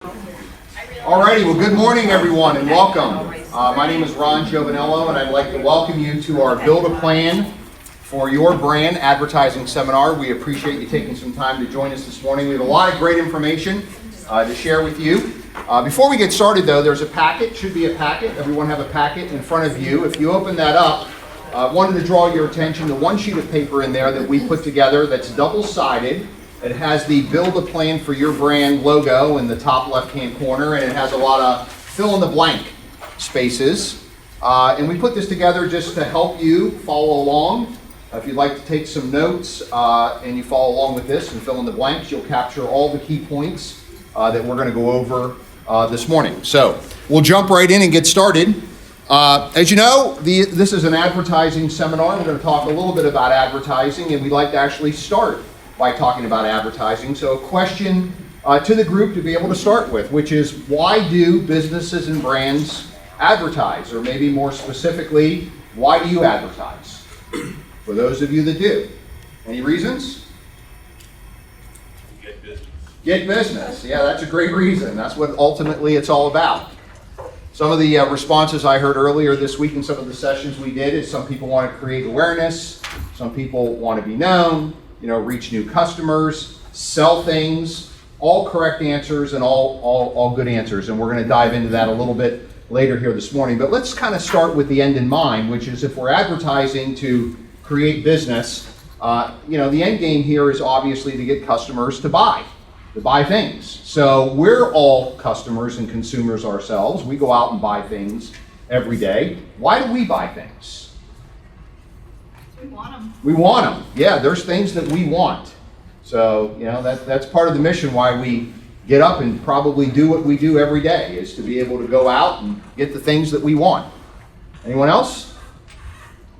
Alrighty, well, good morning, everyone, and welcome. My name is Ron Giovanello, and I'd like to welcome you to our Build a Plan for Your Brand advertising seminar. We appreciate you taking some time to join us this morning. We have a lot of great information to share with you. Before we get started, though, there's a packet, should be a packet. Everyone have a packet in front of you. If you open that up, I wanted to draw your attention to one sheet of paper in there that we put together that's double-sided. It has the Build a Plan for Your Brand logo in the top left-hand corner, and it has a lot of fill-in-the-blank spaces. And we put this together just to help you follow along. If you'd like to take some notes and you follow along with this and fill in the blanks, you'll capture all the key points that we're going to go over this morning. So we'll jump right in and get started. As you know, this is an advertising seminar. We're going to talk a little bit about advertising, and we'd like to actually start by talking about advertising. So a question to the group to be able to start with, which is, why do businesses and brands advertise? Or maybe more specifically, why do you advertise? For those of you that do. Any reasons? Get business. Get business. Yeah, that's a great reason. That's what ultimately it's all about. Some of the responses I heard earlier this week in some of the sessions we did is some people want to create awareness, some people want to be known, reach new customers, sell things, all correct answers and all good answers. And we're going to dive into that a little bit later here this morning. But let's kind of start with the end in mind, which is if we're advertising to create business, the end game here is obviously to get customers to buy things. So we're all customers and consumers ourselves. We go out and buy things every day. Why do we buy things? We want them. We want them. Yeah, there's things that we want. So, that's part of the mission why we get up and probably do what we do every day, is to be able to go out and get the things that we want. Anyone else?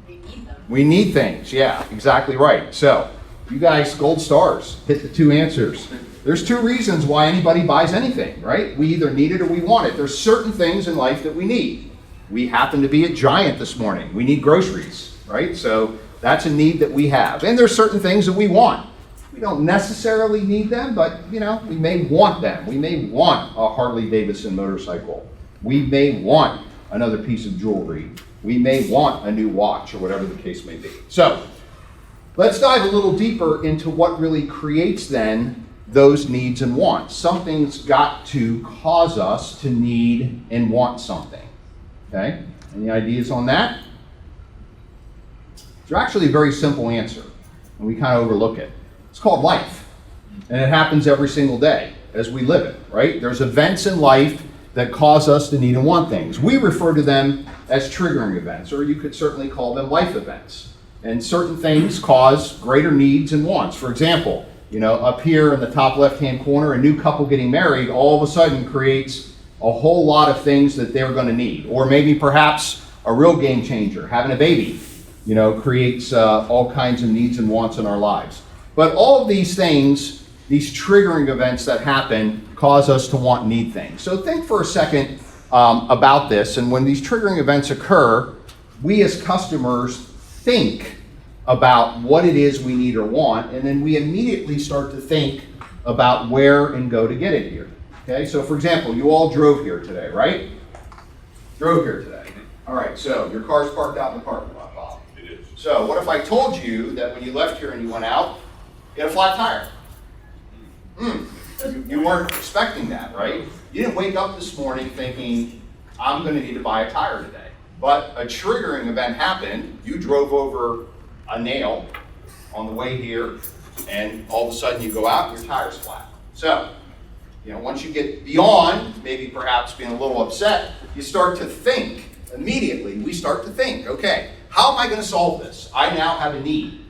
We need them. We need things. Yeah, exactly right. So, you guys, gold stars, hit the two answers. There's two reasons why anybody buys anything, right? We either need it or we want it. There's certain things in life that we need. We happen to be at Giant this morning. We need groceries, right? So that's a need that we have. And there's certain things that we want. We don't necessarily need them, but we may want them. We may want a Harley Davidson motorcycle. We may want another piece of jewelry. We may want a new watch, or whatever the case may be. So let's dive a little deeper into what really creates then those needs and wants. Something's got to cause us to need and want something. Okay? Any ideas on that? It's actually a very simple answer, and we kind of overlook it. It's called life, and it happens every single day as we live it, right? There's events in life that cause us to need and want things. We refer to them as triggering events, or you could certainly call them life events. And certain things cause greater needs and wants. For example, up here in the top left-hand corner, a new couple getting married all of a sudden creates a whole lot of things that they're going to need. Or maybe perhaps a real game changer, having a baby, creates all kinds of needs and wants in our lives. But all of these things, these triggering events that happen, cause us to want and need things. So think for a second about this. And when these triggering events occur, we as customers think about what it is we need or want, and then we immediately start to think about where and go to get it here. Okay, so for example, you all drove here today, right? Drove here today. All right, so your car's parked out in the parking lot, Bob. It is. So what if I told you that when you left here and you went out, you had a flat tire? You weren't expecting that, right? You didn't wake up this morning thinking, I'm going to need to buy a tire today. But a triggering event happened. You drove over a nail on the way here, and all of a sudden you go out and your tire's flat. So, once you get beyond maybe perhaps being a little upset, you start to think immediately. We start to think, okay, how am I going to solve this? I now have a need.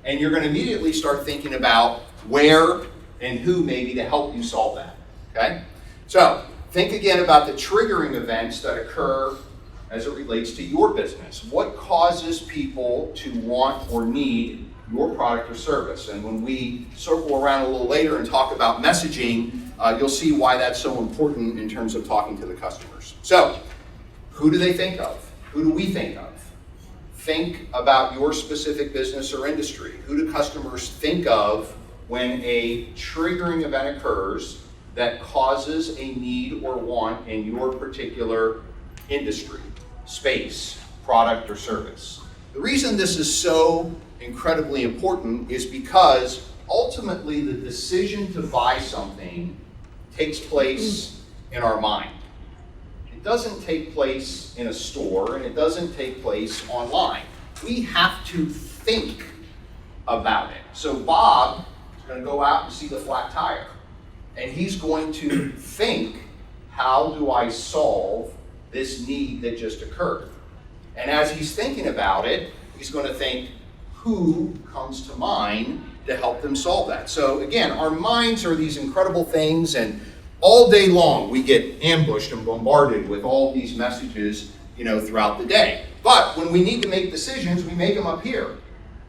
And you're going to immediately start thinking about where and who maybe to help you solve that. Okay? So, think again about the triggering events that occur as it relates to your business. What causes people to want or need your product or service? And when we circle around a little later and talk about messaging, you'll see why that's so important in terms of talking to the customers. So, who do they think of? Who do we think of? Think about your specific business or industry. Who do customers think of when a triggering event occurs that causes a need or want in your particular industry, space, product, or service. The reason this is so incredibly important is because ultimately the decision to buy something takes place in our mind. It doesn't take place in a store, and it doesn't take place online. We have to think about it. So Bob is going to go out and see the flat tire, and he's going to think, how do I solve this need that just occurred? And as he's thinking about it, he's going to think, who comes to mind to help them solve that? So again, our minds are these incredible things, and all day long we get ambushed and bombarded with all these messages, throughout the day. But when we need to make decisions, we make them up here.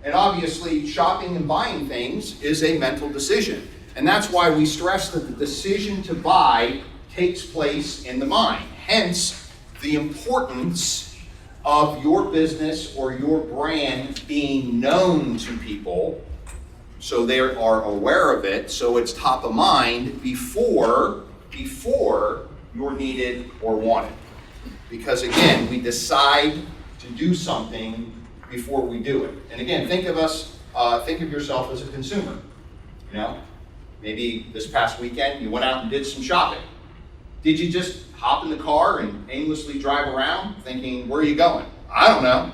And obviously, shopping and buying things is a mental decision. And that's why we stress that the decision to buy takes place in the mind. Hence, the importance of your business or your brand being known to people so they are aware of it, so it's top of mind before you're needed or wanted. Because again, we decide to do something before we do it. And again, think of yourself as a consumer. Maybe this past weekend you went out and did some shopping. Did you just hop in the car and aimlessly drive around thinking, where are you going? I don't know.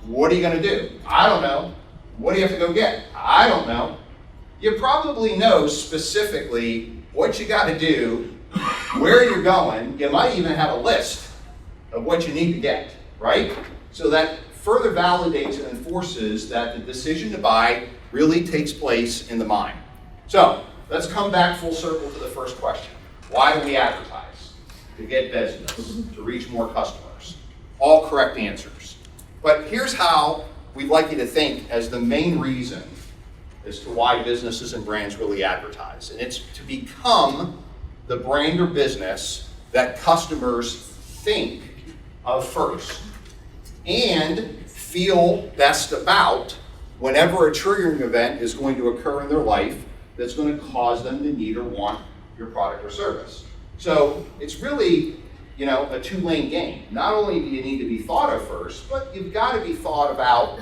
What are you going to do? I don't know. What do you have to go get? I don't know. You probably know specifically what you got to do, where you're going. You might even have a list of what you need to get, right? So that further validates and enforces that the decision to buy really takes place in the mind. So let's come back full circle to the first question. Why do we advertise? To get business, to reach more customers. All correct answers. But here's how we'd like you to think as the main reason as to why businesses and brands really advertise. And it's to become the brand or business that customers think of first and feel best about whenever a triggering event is going to occur in their life that's going to cause them to need or want your product or service. So it's really, a two-lane game. Not only do you need to be thought of first, but you've got to be thought about,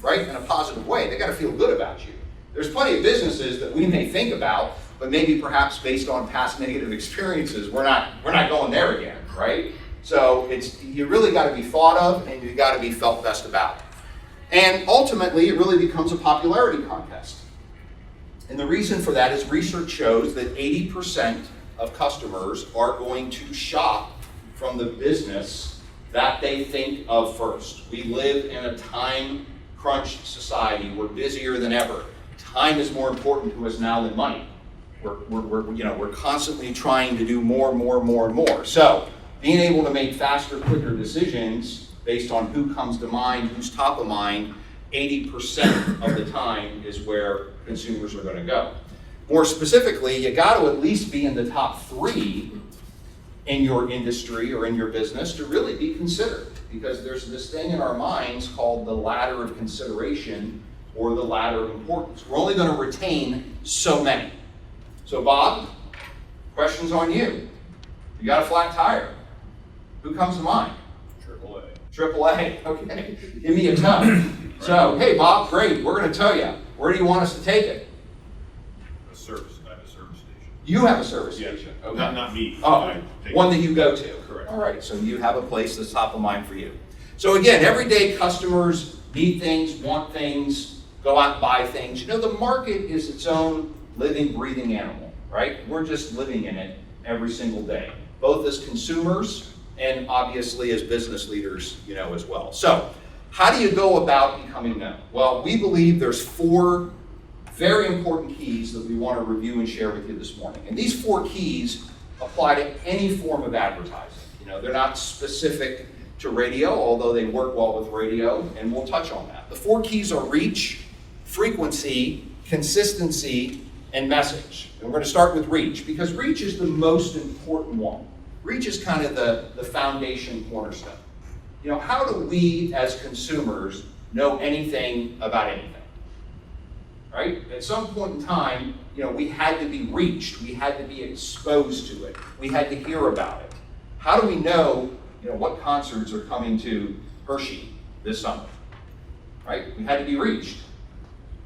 right, in a positive way. They got to feel good about you. There's plenty of businesses that we may think about, but maybe perhaps based on past negative experiences, we're not going there again, right? So you really got to be thought of, and you got to be felt best about. And ultimately, it really becomes a popularity contest. And the reason for that is research shows that 80% of customers are going to shop from the business that they think of first. We live in a time-crunched society. We're busier than ever. Time is more important to us now than money. We're constantly trying to do more. So being able to make faster, quicker decisions based on who comes to mind, who's top of mind, 80% of the time is where consumers are going to go. More specifically, you got to at least be in the top 3 in your industry or in your business to really be considered, because there's this thing in our minds called the ladder of consideration or the ladder of importance. We're only going to retain so many. So Bob, question's on you. You got a flat tire. Who comes to mind? AAA, okay. Give me a tow. So, hey Bob, great, we're going to tow you. Where do you want us to take it? I have a service station. You have a service Yeah. station? Okay. Not me. Oh, one that you go to? Correct. All right, so you have a place that's top of mind for you. So again, everyday customers need things, want things, go out and buy things. The market is its own living, breathing animal, right? We're just living in it every single day, both as consumers and obviously as business leaders, as well. So how do you go about becoming known? Well, we believe there's 4 very important keys that we want to review and share with you this morning. And these 4 keys apply to any form of advertising. They're not specific to radio, although they work well with radio, and we'll touch on that. The 4 keys are reach, frequency, consistency, and message. And we're going to start with reach, because reach is the most important one. Reach is kind of the foundation cornerstone. How do we as consumers know anything about anything? right? At some point in time, we had to be reached, we had to be exposed to it, we had to hear about it. How do we know, what concerts are coming to Hershey this summer, right? We had to be reached.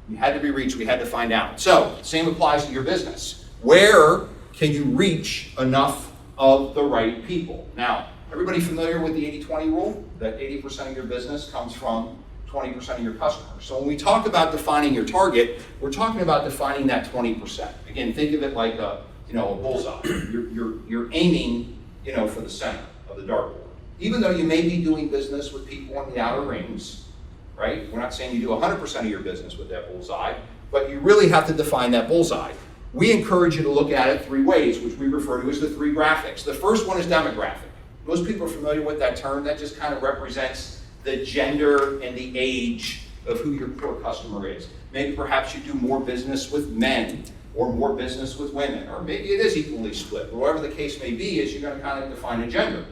We had to be reached, we had to find out. So, same applies to your business. Where can you reach enough of the right people? Now, everybody familiar with the 80-20 rule? That 80% of your business comes from 20% of your customers. So when we talk about defining your target, we're talking about defining that 20%. Again, think of it like a bullseye. You're aiming, for the center of the dartboard. Even though you may be doing business with people in the outer rings, right? We're not saying you do 100% of your business with that bullseye, but you really have to define that bullseye. We encourage you to look at it 3 ways, which we refer to as the 3 graphics. The first one is demographic. Most people are familiar with that term. That just kind of represents the gender and the age of who your core customer is. Maybe perhaps you do more business with men or more business with women, or maybe it is equally split. Whatever the case may be, is you're going to kind of define a gender.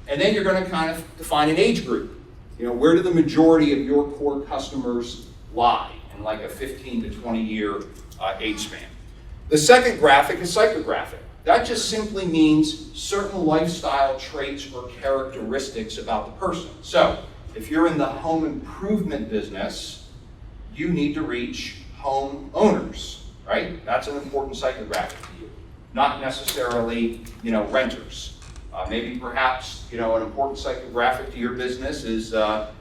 And then you're going to kind of define an age group. Where do the majority of your core customers lie in like a 15 to 20 year age span? The second graphic is psychographic. That just simply means certain lifestyle traits or characteristics about the person. So, if you're in the home improvement business, you need to reach home owners, right? That's an important psychographic to you. Not necessarily, renters. Maybe perhaps, an important psychographic to your business is,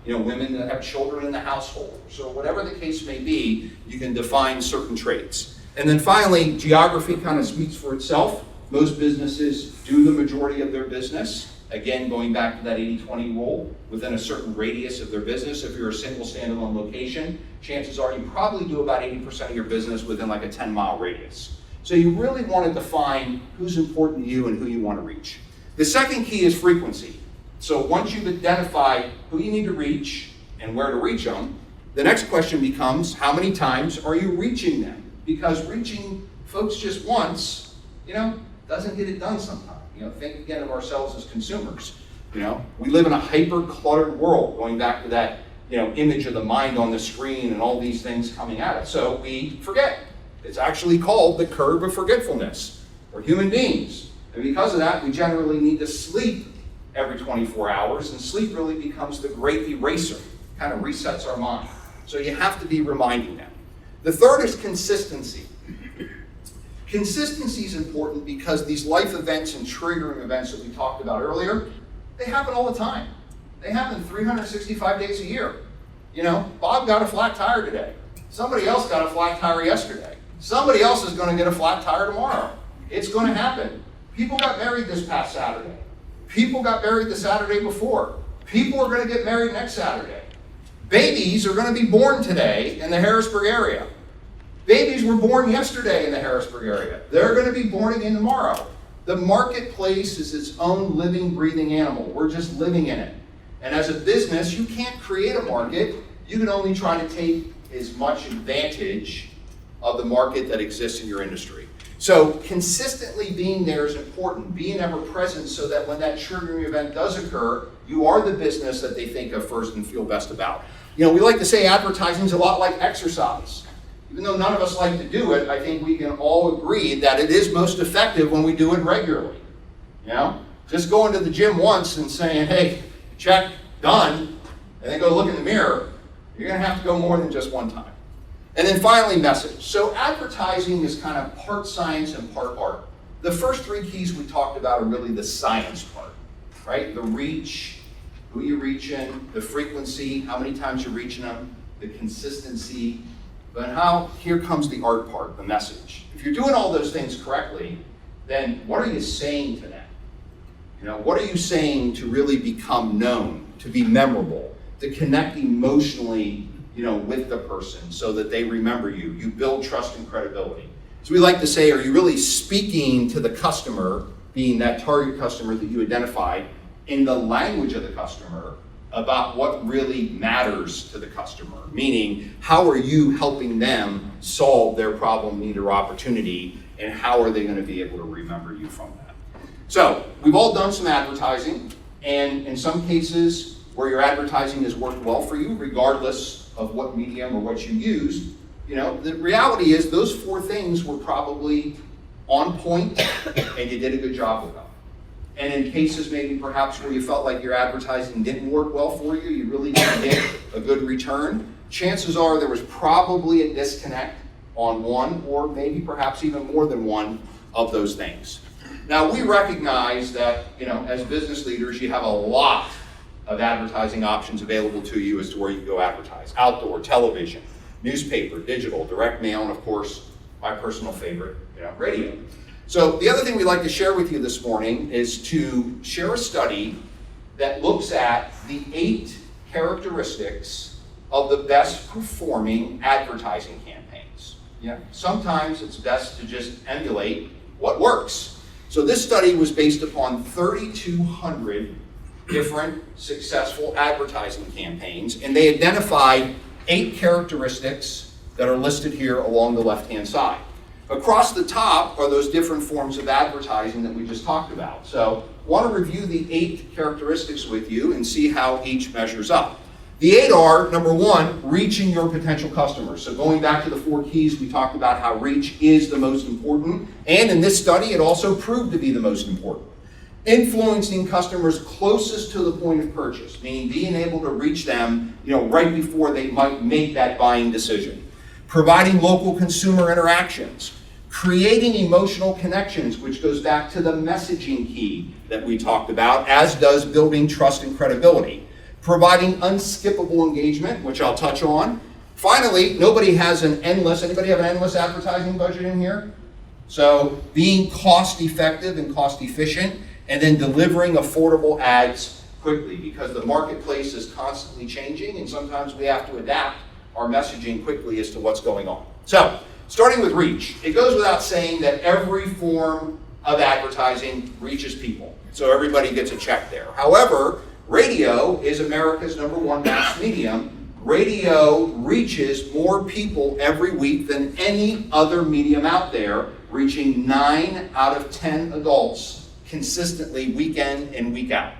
women that have children in the household. So whatever the case may be, you can define certain traits. And then finally, geography kind of speaks for itself. Most businesses do the majority of their business. Again, going back to that 80-20 rule, within a certain radius of their business. If you're a single standalone location, chances are you probably do about 80% of your business within like a 10-mile radius. So you really want to define who's important to you and who you want to reach. The second key is frequency. So once you've identified who you need to reach and where to reach them, the next question becomes, how many times are you reaching them? Because reaching folks just once, doesn't get it done sometimes. Think again of ourselves as consumers. We live in a hyper-cluttered world, going back to that, image of the mind on the screen and all these things coming at us. So we forget. It's actually called the curve of forgetfulness. We're human beings. And because of that, we generally need to sleep every 24 hours, and sleep really becomes the great eraser, kind of resets our mind. So you have to be reminding them. The third is consistency. Consistency is important because these life events and triggering events that we talked about earlier, they happen all the time. They happen 365 days a year. Bob got a flat tire today. Somebody else got a flat tire yesterday. Somebody else is going to get a flat tire tomorrow. It's going to happen. People got married this past Saturday. People got married the Saturday before. People are going to get married next Saturday. Babies are going to be born today in the Harrisburg area. Babies were born yesterday in the Harrisburg area. They're going to be born again tomorrow. The marketplace is its own living, breathing animal. We're just living in it. And as a business, you can't create a market. You can only try to take as much advantage of the market that exists in your industry. So consistently being there is important, being ever present so that when that triggering event does occur, you are the business that they think of first and feel best about. We like to say advertising is a lot like exercise. Even though none of us like to do it, I think we can all agree that it is most effective when we do it regularly. Just going to the gym once and saying, hey, check, done, and then go look in the mirror, you're going to have to go more than just one time. And then finally, message. So advertising is kind of part science and part art. The first 3 keys we talked about are really the science part, right? The reach, who you're reaching, the frequency, how many times you're reaching them, the consistency. But here comes the art part, the message. If you're doing all those things correctly, then what are you saying to them? What are you saying to really become known, to be memorable, to connect emotionally, with the person so that they remember you? You build trust and credibility. So we like to say, are you really speaking to the customer, being that target customer that you identified, in the language of the customer about what really matters to the customer? Meaning, how are you helping them solve their problem, need, or opportunity, and how are they going to be able to remember you from that? So, we've all done some advertising, and in some cases where your advertising has worked well for you, regardless of what medium or what you used, You know, the reality is those 4 things were probably on point and you did a good job with them. And in cases maybe perhaps where you felt like your advertising didn't work well for you, you really didn't get a good return, chances are there was probably a disconnect on one or maybe perhaps even more than one of those things. Now we recognize that, you know, as business leaders, you have a lot of advertising options available to you as to where you can go advertise. Outdoor, television, newspaper, digital, direct mail, and of course, my personal favorite, you know, radio. So the other thing we'd like to share with you this morning is to share a study that looks at the 8 characteristics of the best performing advertising campaigns. Yeah. Sometimes it's best to just emulate what works. So this study was based upon 3,200 different successful advertising campaigns, and they identified 8 characteristics that are listed here along the left-hand side. Across the top are those different forms of advertising that we just talked about. So I want to review the 8 characteristics with you and see how each measures up. The 8 are, number 1, reaching your potential customers. So going back to the 4 keys, we talked about how reach is the most important, and in this study it also proved to be the most important. Influencing customers closest to the point of purchase, meaning being able to reach them, you know, right before they might make that buying decision. Providing local consumer interactions. Creating emotional connections, which goes back to the messaging key that we talked about, as does building trust and credibility. Providing unskippable engagement, which I'll touch on. Finally, anybody have an endless advertising budget in here? So being cost effective and cost efficient, and then delivering affordable ads quickly, because the marketplace is constantly changing and sometimes we have to adapt our messaging quickly as to what's going on. So, starting with reach, it goes without saying that every form of advertising reaches people. So everybody gets a check there. However, radio is America's #1 mass medium. Radio reaches more people every week than any other medium out there, reaching 9 out of 10 adults consistently week in and week out.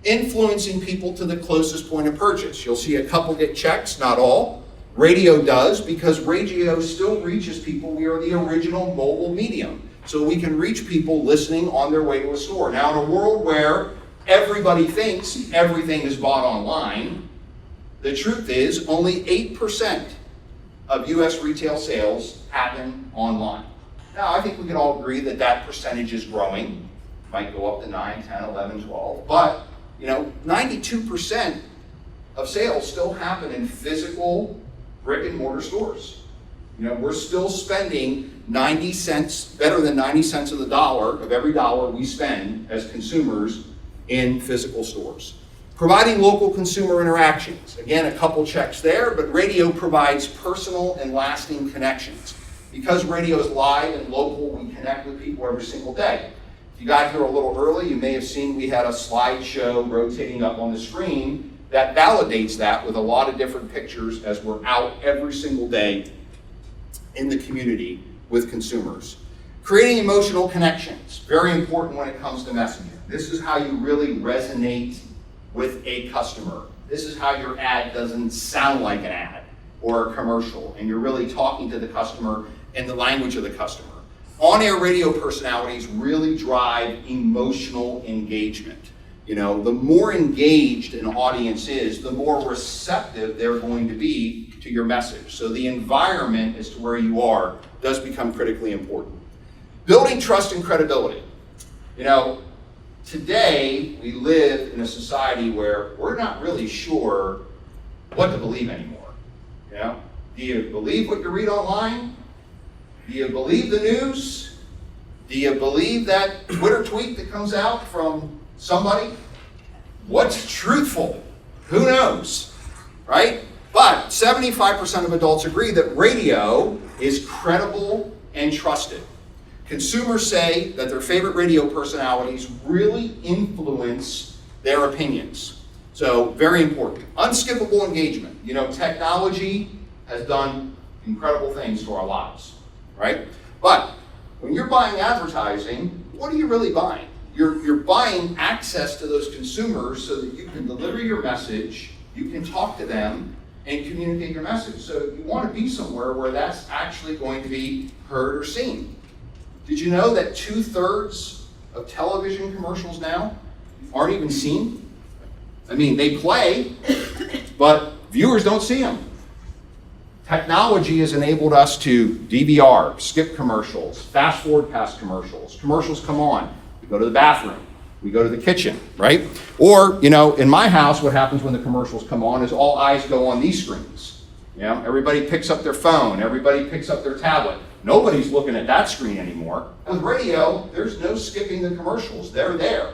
Influencing people to the closest point of purchase. You'll see a couple get checks, not all. Radio does, because radio still reaches people. We are the original mobile medium. So we can reach people listening on their way to a store. Now, in a world where everybody thinks everything is bought online, the truth is only 8% of US retail sales happen online. Now, I think we can all agree that that percentage is growing. Might go up to 9, 10, 11, 12. But, you know, 92% of sales still happen in physical brick and mortar stores. You know, we're still spending 90 cents, better than 90 cents of the dollar of every dollar we spend as consumers in physical stores. Providing local consumer interactions. Again, a couple checks there, but radio provides personal and lasting connections. Because radio is live and local, we connect with people every single day. If you got here a little early, you may have seen we had a slideshow rotating up on the screen that validates that with a lot of different pictures as we're out every single day in the community with consumers. Creating emotional connections, very important when it comes to messaging. This is how you really resonate with a customer. This is how your ad doesn't sound like an ad or a commercial, and you're really talking to the customer in the language of the customer. On-air radio personalities really drive emotional engagement. You know, the more engaged an audience is, the more receptive they're going to be to your message. So the environment as to where you are does become critically important. Building trust and credibility. You know, today we live in a society where we're not really sure what to believe anymore. You know, do you believe what you read online? Do you believe the news? Do you believe that Twitter tweet that comes out from somebody? What's truthful? Who knows, right? But 75% of adults agree that radio is credible and trusted. Consumers say that their favorite radio personalities really influence their opinions. So, very important. Unskippable engagement. You know, technology has done incredible things to our lives, right? But when you're buying advertising, what are you really buying? You're buying access to those consumers so that you can deliver your message, you can talk to them, and communicate your message. So you want to be somewhere where that's actually going to be heard or seen. Did you know that 2/3 of television commercials now aren't even seen? I mean, they play, but viewers don't see them. Technology has enabled us to DVR, skip commercials, fast forward past commercials. Commercials come on, we go to the bathroom, we go to the kitchen, right? Or, in my house, what happens when the commercials come on is all eyes go on these screens. Everybody picks up their phone, everybody picks up their tablet. Nobody's looking at that screen anymore. With radio, there's no skipping the commercials. They're there.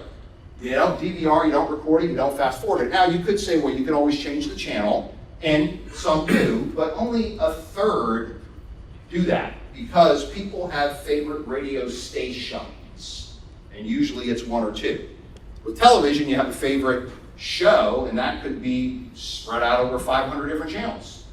DVR, you don't record it, you don't fast forward it. Now, you could say, well, you can always change the channel, and some do, but only 1/3 do that because people have favorite radio stations, and usually it's one or two. With television, you have a favorite show, and that could be spread out over 500 different channels.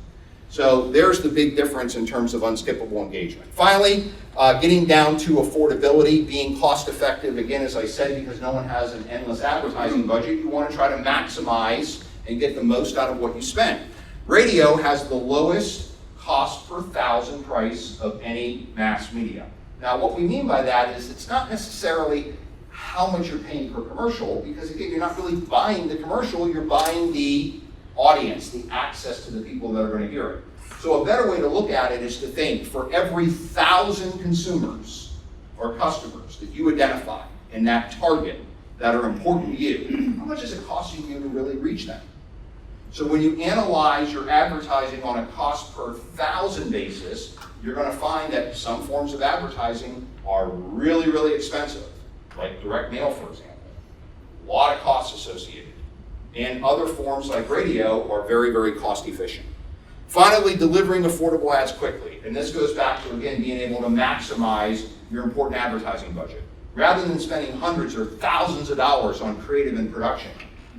So there's the big difference in terms of unskippable engagement. Finally, getting down to affordability, being cost effective, again, as I said, because no one has an endless advertising budget, you want to try to maximize and get the most out of what you spend. Radio has the lowest cost per thousand price of any mass media. Now, what we mean by that is it's not necessarily how much you're paying per commercial, because again, you're not really buying the commercial, you're buying the audience, the access to the people that are going to hear it. So a better way to look at it is to think, for every 1,000 consumers or customers that you identify in that target that are important to you, how much is it costing you to really reach them? So when you analyze your advertising on a cost per 1,000 basis, you're going to find that some forms of advertising are really, really expensive, like direct mail, for example. A lot of costs associated. And other forms like radio are very, very cost efficient. Finally, delivering affordable ads quickly. And this goes back to, again, being able to maximize your important advertising budget. Rather than spending hundreds or thousands of dollars on creative and production,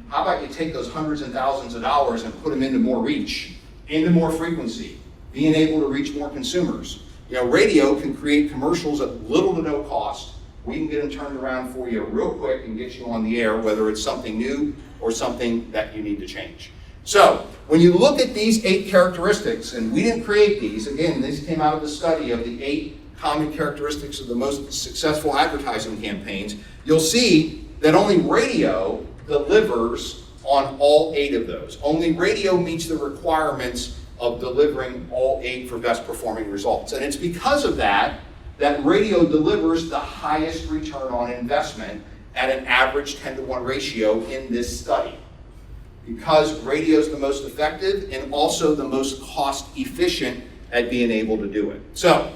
how about you take those hundreds and thousands of dollars and put them into more reach, into more frequency, being able to reach more consumers. Radio can create commercials at little to no cost. We can get them turned around for you real quick and get you on the air, whether it's something new or something that you need to change. So, when you look at these 8 characteristics, and we didn't create these, again, these came out of the study of the 8 common characteristics of the most successful advertising campaigns, you'll see that only radio delivers on all 8 of those. Only radio meets the requirements of delivering all 8 for best performing results. And it's because of that radio delivers the highest return on investment at an average 10-to-1 ratio in this study. Because radio is the most effective and also the most cost efficient at being able to do it. So,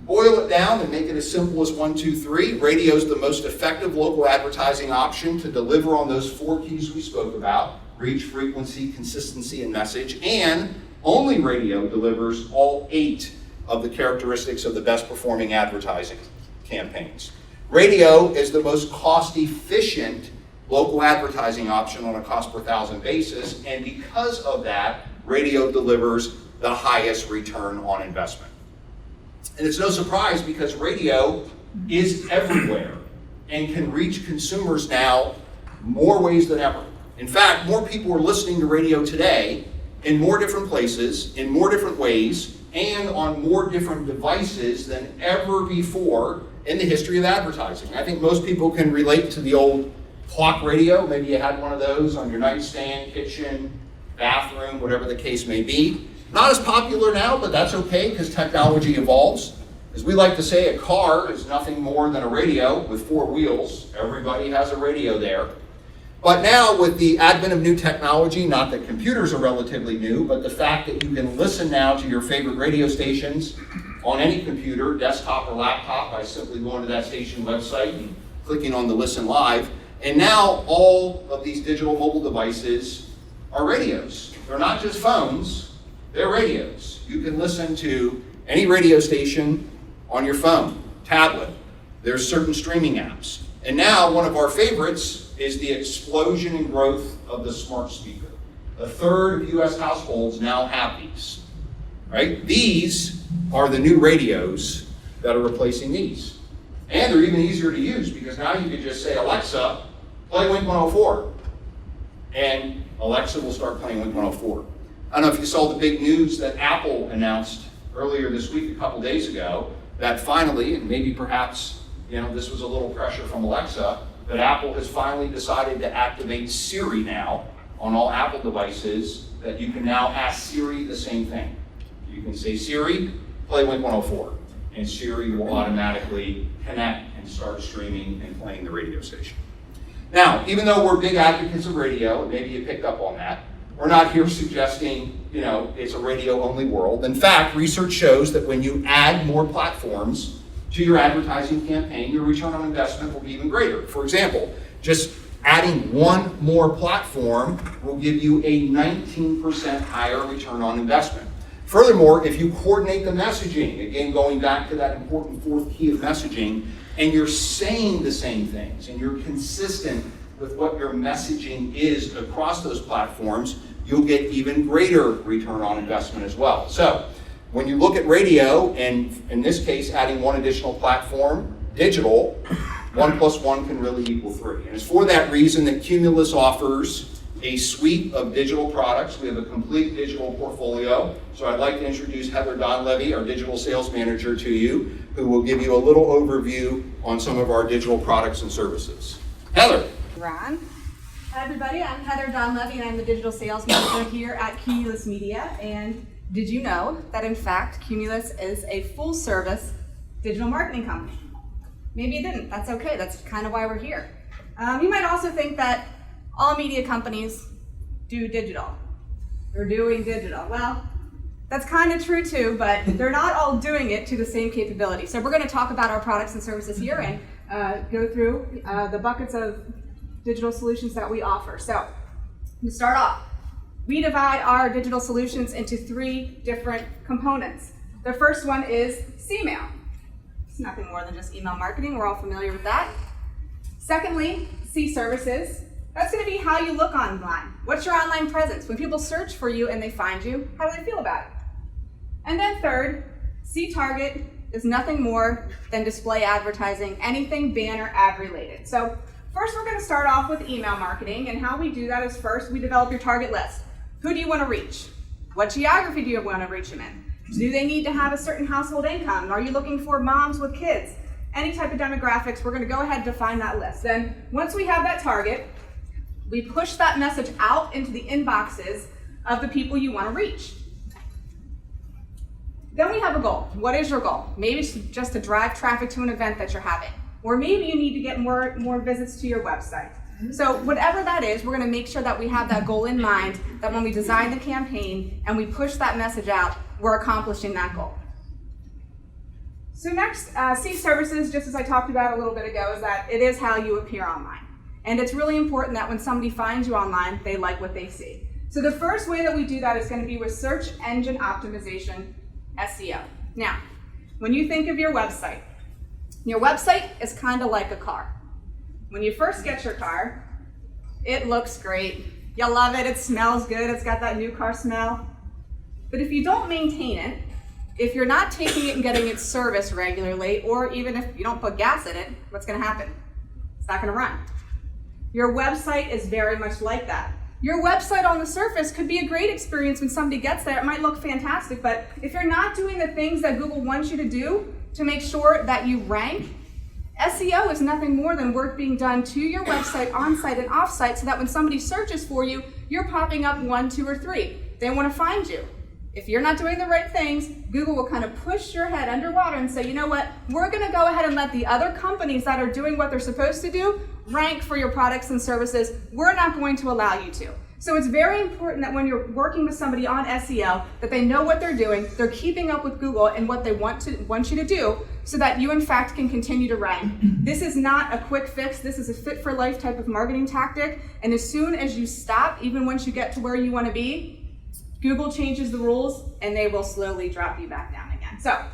boil it down and make it as simple as 1, 2, 3. Radio is the most effective local advertising option to deliver on those 4 keys we spoke about: reach, frequency, consistency, and message. And only radio delivers all 8 of the characteristics of the best performing advertising campaigns. Radio is the most cost efficient local advertising option on a cost per thousand basis, and because of that, radio delivers the highest return on investment. And it's no surprise, because radio is everywhere and can reach consumers now more ways than ever. In fact, more people are listening to radio today in more different places, in more different ways, and on more different devices than ever before in the history of advertising. I think most people can relate to the old clock radio. Maybe you had one of those on your nightstand, kitchen, bathroom, whatever the case may be. Not as popular now, but that's okay, because technology evolves. As we like to say, a car is nothing more than a radio with 4 wheels. Everybody has a radio there. But now, with the advent of new technology, not that computers are relatively new, but the fact that you can listen now to your favorite radio stations on any computer, desktop or laptop, by simply going to that station website and clicking on the Listen Live. And now all of these digital mobile devices are radios. They're not just phones, they're radios. You can listen to any radio station on your phone, tablet. There's certain streaming apps. And now one of our favorites is the explosion and growth of the smart speaker. 1/3 of US households now have these, right? These are the new radios that are replacing these. And they're even easier to use, because now you can just say, Alexa, play Wink 104. And Alexa will start playing Wink 104. I don't know if you saw the big news that Apple announced earlier this week, a couple days ago, that finally, and maybe perhaps, this was a little pressure from Alexa, that Apple has finally decided to activate Siri now on all Apple devices, that you can now ask Siri the same thing. You can say, Siri, play Wink 104, and Siri will automatically connect and start streaming and playing the radio station. Now, even though we're big advocates of radio, and maybe you picked up on that, we're not here suggesting, it's a radio-only world. In fact, research shows that when you add more platforms to your advertising campaign, your return on investment will be even greater. For example, just adding one more platform will give you a 19% higher return on investment. Furthermore, if you coordinate the messaging, again, going back to that important fourth key of messaging, and you're saying the same things, and you're consistent with what your messaging is across those platforms, you'll get even greater return on investment as well. So, when you look at radio, and in this case, adding one additional platform, digital, 1 + 1 can really equal 3. And it's for that reason that Cumulus offers a suite of digital products. We have a complete digital portfolio. So I'd like to introduce Heather Donlevy, our digital sales manager, to you, who will give you a little overview on some of our digital products and services. Heather. Ron. Hi everybody, I'm Heather Donlevy and I'm the digital sales manager here at Cumulus Media. And did you know that in fact Cumulus is a full service digital marketing company? Maybe you didn't, that's okay, that's kind of why we're here. You might also think that all media companies do digital. They're doing digital. Well, that's kind of true too, but they're not all doing it to the same capability. So we're going to talk about our products and services here and go through the buckets of digital solutions that we offer. So to start off, we divide our digital solutions into 3 different components. The first one is CMail. It's nothing more than just email marketing. We're all familiar with that. Secondly, C Services. That's going to be how you look online. What's your online presence? When people search for you and they find you, how do they feel about it? And then third, C Target is nothing more than display advertising, anything banner ad related. So first we're going to start off with email marketing, and how we do that is first we develop your target list. Who do you want to reach? What geography do you want to reach them in? Do they need to have a certain household income? Are you looking for moms with kids? Any type of demographics, we're going to go ahead and define that list. Then once we have that target, we push that message out into the inboxes of the people you want to reach. Then we have a goal. What is your goal? Maybe it's just to drive traffic to an event that you're having. Or maybe you need to get more visits to your website. So whatever that is, we're going to make sure that we have that goal in mind, that when we design the campaign and we push that message out, we're accomplishing that goal. So next, C Services, just as I talked about a little bit ago, is that it is how you appear online. And it's really important that when somebody finds you online, they like what they see. So the first way that we do that is going to be with search engine optimization, SEO. Now, when you think of your website is kind of like a car. When you first get your car, it looks great. You love it, it smells good, it's got that new car smell. But if you don't maintain it, if you're not taking it and getting it serviced regularly, or even if you don't put gas in it, what's going to happen? It's not going to run. Your website is very much like that. Your website on the surface could be a great experience when somebody gets there. It might look fantastic, but if you're not doing the things that Google wants you to do to make sure that you rank, SEO is nothing more than work being done to your website, on-site and off-site, so that when somebody searches for you, you're popping up 1, 2, or 3. They want to find you. If you're not doing the right things, Google will kind of push your head underwater and say, you know what, we're going to go ahead and let the other companies that are doing what they're supposed to do rank for your products and services. We're not going to allow you to. So it's very important that when you're working with somebody on SEO, that they know what they're doing, they're keeping up with Google and what they want you to do, so that you in fact can continue to rank. This is not a quick fix, this is a fit for life type of marketing tactic, and as soon as you stop, even once you get to where you want to be, Google changes the rules and they will slowly drop you back down again. So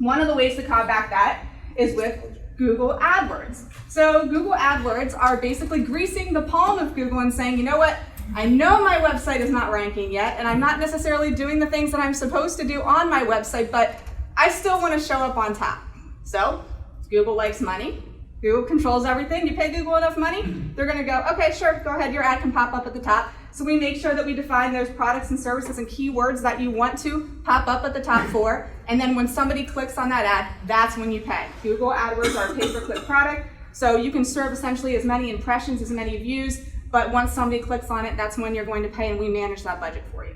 one of the ways to combat that is with Google AdWords. So Google AdWords are basically greasing the palm of Google and saying, you know what, I know my website is not ranking yet, and I'm not necessarily doing the things that I'm supposed to do on my website, but I still want to show up on top. So Google likes money. Google controls everything. You pay Google enough money, they're going to go, okay, sure, go ahead, your ad can pop up at the top. So we make sure that we define those products and services and keywords that you want to pop up at the top for, and then when somebody clicks on that ad, that's when you pay. Google AdWords are a pay-per-click product, so you can serve essentially as many impressions, as many views, but once somebody clicks on it, that's when you're going to pay, and we manage that budget for you.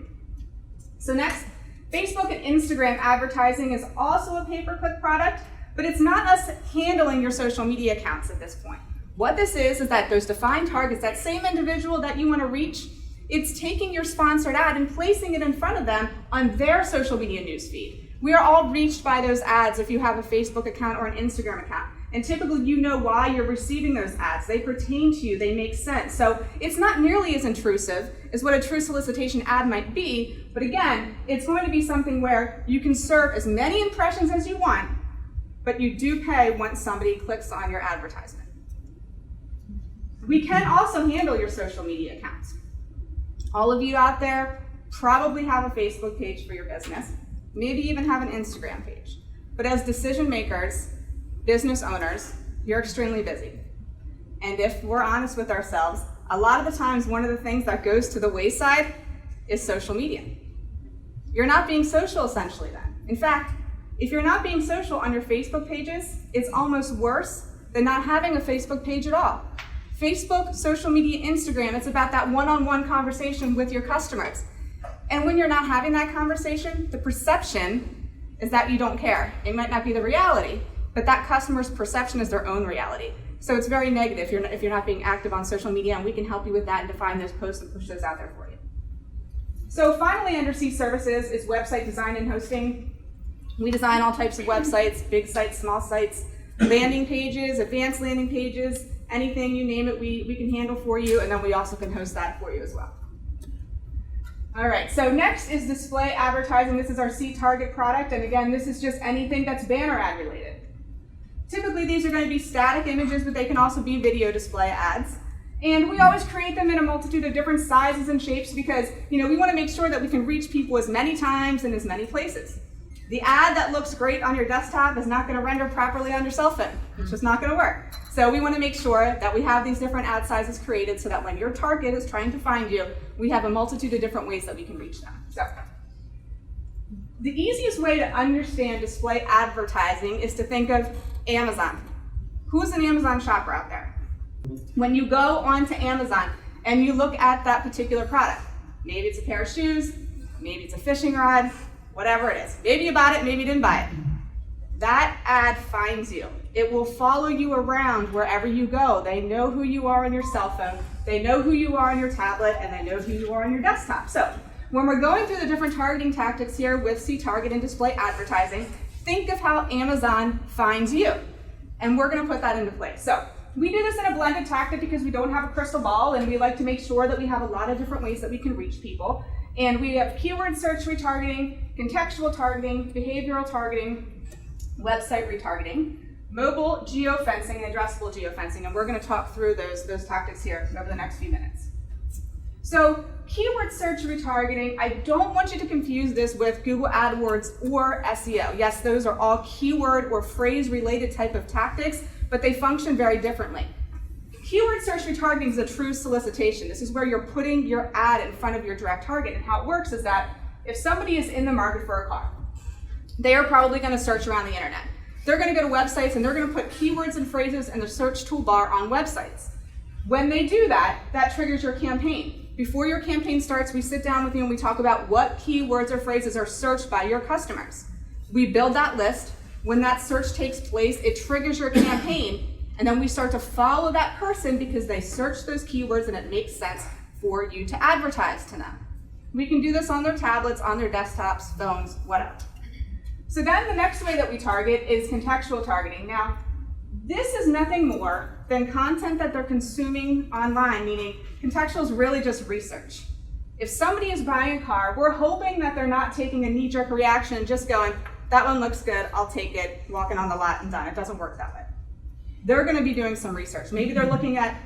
So next, Facebook and Instagram advertising is also a pay-per-click product, but it's not us handling your social media accounts at this point. What this is that those defined targets, that same individual that you want to reach, it's taking your sponsored ad and placing it in front of them on their social media newsfeed. We are all reached by those ads if you have a Facebook account or an Instagram account. And typically you know why you're receiving those ads. They pertain to you, they make sense. So it's not nearly as intrusive as what a true solicitation ad might be, but again, it's going to be something where you can serve as many impressions as you want, but you do pay once somebody clicks on your advertisement. We can also handle your social media accounts. All of you out there probably have a Facebook page for your business, maybe even have an Instagram page. But as decision makers, business owners, you're extremely busy. And if we're honest with ourselves, a lot of the times one of the things that goes to the wayside is social media. You're not being social essentially then. In fact, if you're not being social on your Facebook pages, it's almost worse than not having a Facebook page at all. Facebook, social media, Instagram, it's about that one-on-one conversation with your customers. And when you're not having that conversation, the perception is that you don't care. It might not be the reality, but that customer's perception is their own reality. So it's very negative if you're not being active on social media, and we can help you with that and define those posts and push those out there for you. So finally, under C services is website design and hosting. We design all types of websites, big sites, small sites, landing pages, advanced landing pages, anything you name it, we can handle for you, and then we also can host that for you as well. All right, so next is display advertising. This is our C-Target product, and again, this is just anything that's banner ad related. Typically, these are going to be static images, but they can also be video display ads. And we always create them in a multitude of different sizes and shapes because, we want to make sure that we can reach people as many times and as many places. The ad that looks great on your desktop is not going to render properly on your cell phone. It's just not going to work. So we want to make sure that we have these different ad sizes created so that when your target is trying to find you, we have a multitude of different ways that we can reach them. So the easiest way to understand display advertising is to think of Amazon. Who's an Amazon shopper out there? When you go onto Amazon and you look at that particular product, maybe it's a pair of shoes, maybe it's a fishing rod, whatever it is. Maybe you bought it, maybe you didn't buy it. That ad finds you. It will follow you around wherever you go. They know who you are on your cell phone, they know who you are on your tablet, and they know who you are on your desktop. So when we're going through the different targeting tactics here with C-Target and display advertising, think of how Amazon finds you. And we're going to put that into place. So we do this in a blended tactic because we don't have a crystal ball, and we like to make sure that we have a lot of different ways that we can reach people. And we have keyword search retargeting, contextual targeting, behavioral targeting, website retargeting, mobile geofencing, and addressable geofencing. And we're going to talk through those tactics here over the next few minutes. So keyword search retargeting, I don't want you to confuse this with Google AdWords or SEO. Yes, those are all keyword or phrase related type of tactics, but they function very differently. Keyword search retargeting is a true solicitation. This is where you're putting your ad in front of your direct target. And how it works is that if somebody is in the market for a car, they are probably going to search around the internet. They're going to go to websites and they're going to put keywords and phrases in the search toolbar on websites. When they do that, that triggers your campaign. Before your campaign starts, we sit down with you and we talk about what keywords or phrases are searched by your customers. We build that list. When that search takes place, it triggers your campaign, and then we start to follow that person because they search those keywords and it makes sense for you to advertise to them. We can do this on their tablets, on their desktops, phones, whatever. So then the next way that we target is contextual targeting. Now, this is nothing more than content that they're consuming online, meaning contextual is really just research. If somebody is buying a car, we're hoping that they're not taking a knee-jerk reaction and just going, that one looks good, I'll take it, walking on the lot and done. It doesn't work that way. They're going to be doing some research. Maybe they're looking at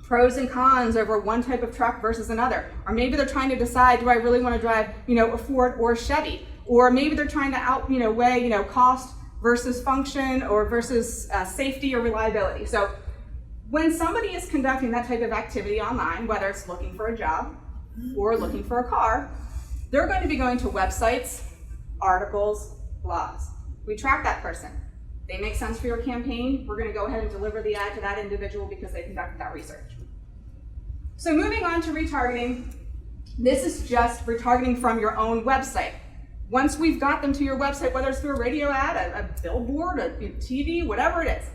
pros and cons over one type of truck versus another. Or maybe they're trying to decide, do I really want to drive, a Ford or a Chevy? Or maybe they're trying to weigh, cost versus function or versus safety or reliability. So when somebody is conducting that type of activity online, whether it's looking for a job, or looking for a car, they're going to be going to websites, articles, blogs. We track that person. They make sense for your campaign. We're going to go ahead and deliver the ad to that individual because they conducted that research. So moving on to retargeting, this is just retargeting from your own website. Once we've got them to your website, whether it's through a radio ad, a billboard, a TV, whatever it is.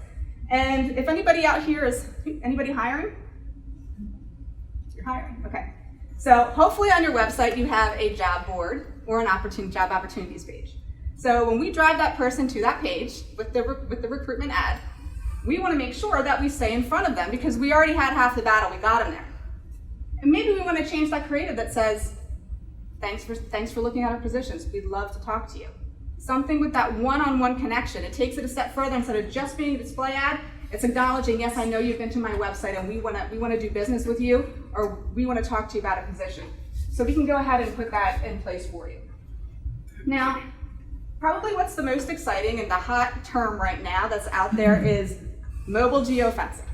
And if anybody out here is, anybody hiring? You're hiring, okay. So hopefully on your website you have a job board or an job opportunities page. So when we drive that person to that page with the recruitment ad, we want to make sure that we stay in front of them because we already had half the battle, we got them there. And maybe we want to change that creative that says, thanks for looking at our positions, we'd love to talk to you. Something with that one-on-one connection. It takes it a step further. Instead of just being a display ad, it's acknowledging, yes, I know you've been to my website and we want to do business with you, or we want to talk to you about a position. So we can go ahead and put that in place for you. Now, probably what's the most exciting and the hot term right now that's out there is mobile geofencing.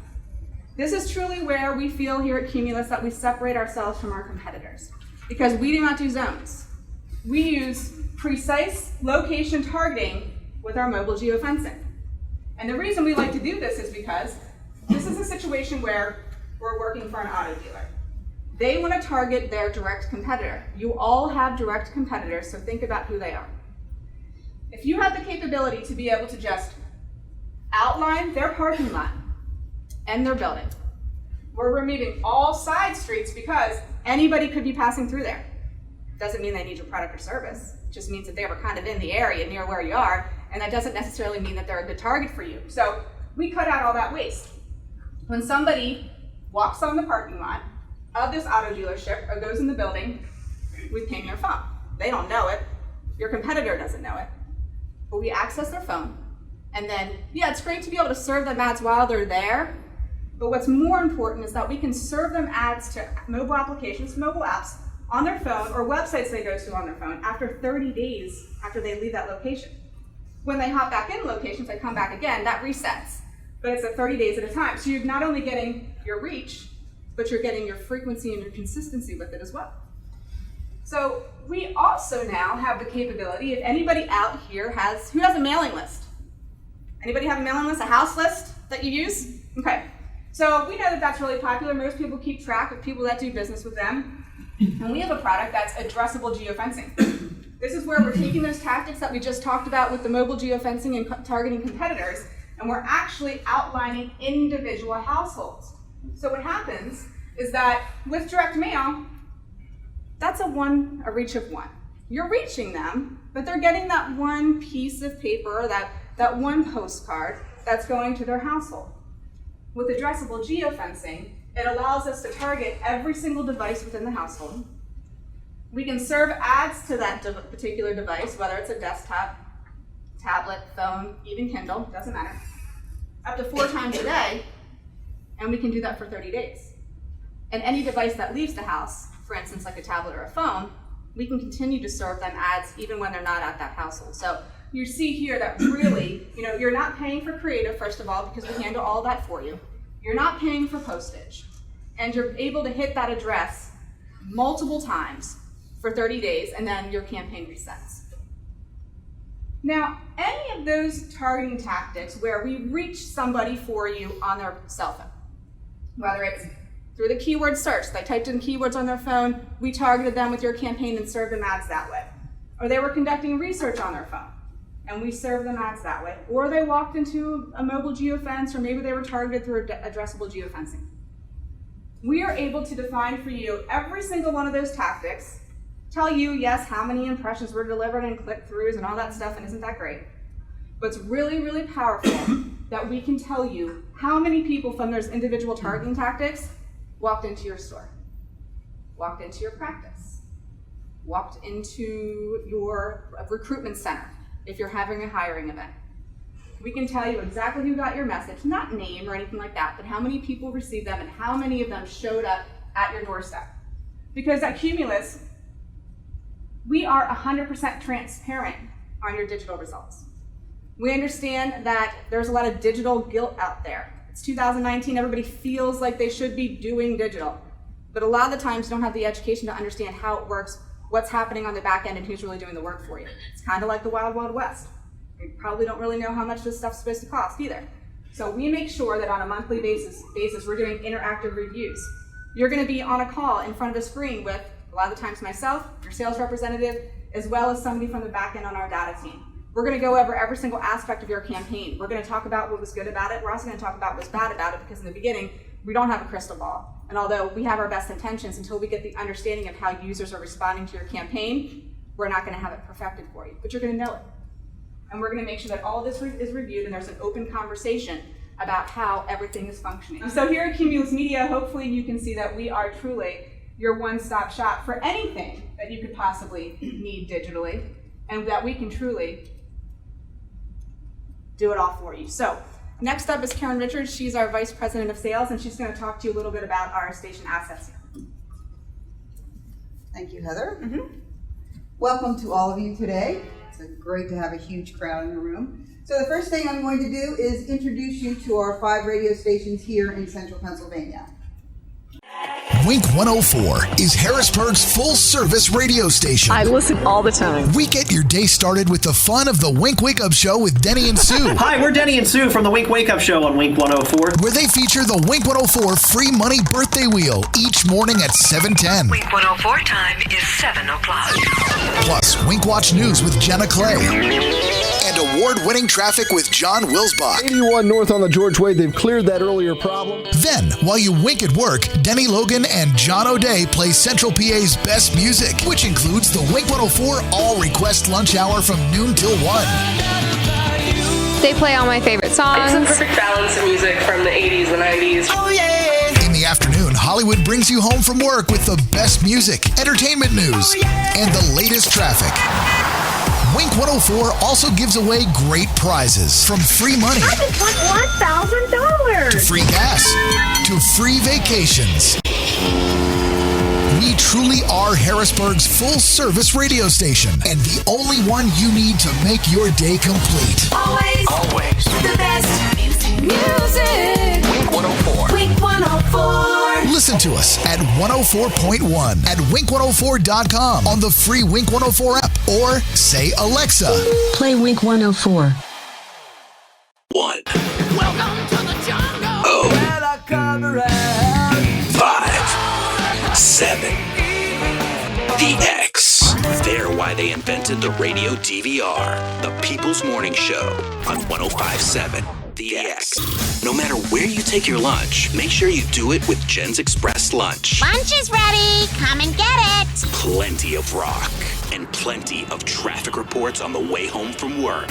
This is truly where we feel here at Cumulus that we separate ourselves from our competitors because we do not do zones. We use precise location targeting with our mobile geofencing. And the reason we like to do this is because this is a situation where we're working for an auto dealer. They want to target their direct competitor. You all have direct competitors, so think about who they are. If you have the capability to be able to just outline their parking lot and their building, we're removing all side streets because anybody could be passing through there. Doesn't mean they need your product or service. It just means that they were kind of in the area near where you are, and that doesn't necessarily mean that they're a good target for you. So we cut out all that waste. When somebody walks on the parking lot of this auto dealership or goes in the building, we ping their phone. They don't know it. Your competitor doesn't know it. But we access their phone. And then, yeah, it's great to be able to serve them ads while they're there. But what's more important is that we can serve them ads to mobile applications, mobile apps, on their phone or websites they go to on their phone after 30 days after they leave that location. When they hop back in locations, they come back again, that resets. But it's at 30 days at a time. So you're not only getting your reach, but you're getting your frequency and your consistency with it as well. So we also now have the capability, if anybody out here who has a mailing list? Anybody have a mailing list, a house list that you use? Okay. So we know that that's really popular. Most people keep track of people that do business with them. And we have a product that's addressable geofencing. This is where we're taking those tactics that we just talked about with the mobile geofencing and targeting competitors, and we're actually outlining individual households. So what happens is that with direct mail, that's a reach of one. You're reaching them, but they're getting that one piece of paper, that one postcard that's going to their household. With addressable geofencing, it allows us to target every single device within the household. We can serve ads to that particular device, whether it's a desktop, tablet, phone, even Kindle, doesn't matter, up to 4 times a day, and we can do that for 30 days. And any device that leaves the house, for instance, like a tablet or a phone, we can continue to serve them ads even when they're not at that household. So you see here that really, you're not paying for creative, first of all, because we handle all that for you. You're not paying for postage, and you're able to hit that address multiple times for 30 days, and then your campaign resets. Now, any of those targeting tactics where we reach somebody for you on their cell phone, whether it's through the keyword search, they typed in keywords on their phone, we targeted them with your campaign and served them ads that way. Or they were conducting research on their phone, and we served them ads that way. Or they walked into a mobile geofence, or maybe they were targeted through addressable geofencing. We are able to define for you every single one of those tactics, tell you, yes, how many impressions were delivered and click-throughs and all that stuff, and isn't that great? But it's really, really powerful that we can tell you how many people from those individual targeting tactics walked into your store, walked into your practice, walked into your recruitment center if you're having a hiring event. We can tell you exactly who got your message, not name or anything like that, but how many people received them and how many of them showed up at your doorstep. Because at Cumulus, we are 100% transparent on your digital results. We understand that there's a lot of digital guilt out there. It's 2019, everybody feels like they should be doing digital. but a lot of the times you don't have the education to understand how it works, what's happening on the back end, and who's really doing the work for you. It's kind of like the Wild Wild West. You probably don't really know how much this stuff's supposed to cost either. So we make sure that on a monthly basis we're doing interactive reviews. You're going to be on a call in front of a screen with, a lot of the times, myself, your sales representative, as well as somebody from the back end on our data team. We're going to go over every single aspect of your campaign. We're going to talk about what was good about it. We're also going to talk about what's bad about it, because in the beginning, we don't have a crystal ball. And although we have our best intentions, until we get the understanding of how users are responding to your campaign, we're not going to have it perfected for you, but you're going to know it. And we're going to make sure that all of this is reviewed and there's an open conversation about how everything is functioning. So here at Cumulus Media, hopefully you can see that we are truly your one-stop shop for anything that you could possibly need digitally, and that we can truly do it all for you. So next up is Karen Richards. She's our Vice President of Sales, and she's going to talk to you a little bit about our station assets here. Thank you, Heather. Welcome to all of you today. It's great to have a huge crowd in the room. So the first thing I'm going to do is introduce you to our 5 radio stations here in central Pennsylvania. Wink 104 is Harrisburg's full-service radio station. I listen all the time. We get your day started with the fun of the Wink Wake Up Show with Denny and Sue. Hi, we're Denny and Sue from the Wink Wake Up Show on Wink 104. Where they feature the Wink 104 Free Money Birthday Wheel each morning at 7:10. Wink 104 time is 7 o'clock. Plus, Wink Watch News with Jenna Clay. And award-winning traffic with John Wilsbach. 81 North on the George Way. They've cleared that earlier problem. Then, while you wink at work, Denny Logan and John O'Day play Central PA's best music, which includes the Wink 104 All-Request Lunch Hour from noon till 1. They play all my favorite songs. It's a perfect balance of music from the 80s and 90s. Oh, yeah! In the afternoon, Hollywood brings you home from work with the best music, entertainment news, and the latest traffic. Wink 104 also gives away great prizes, from free money I just won $1,000 to free gas to free vacations. We truly are Harrisburg's full-service radio station, and the only one you need to make your day complete. Always the best music. Wink 104. Wink 104. Listen to us at 104.1 at wink104.com on the free Wink 104 app, or say, Alexa, Play Wink 104. 1. Welcome to the jungle. Oh. 5. 7. The X. They're why they invented the radio DVR, the People's Morning Show on 105.7 The X. No matter where you take your lunch, make sure you do it with Jen's Express Lunch. Lunch is ready. Come and get it. Plenty of rock and plenty of traffic reports on the way home from work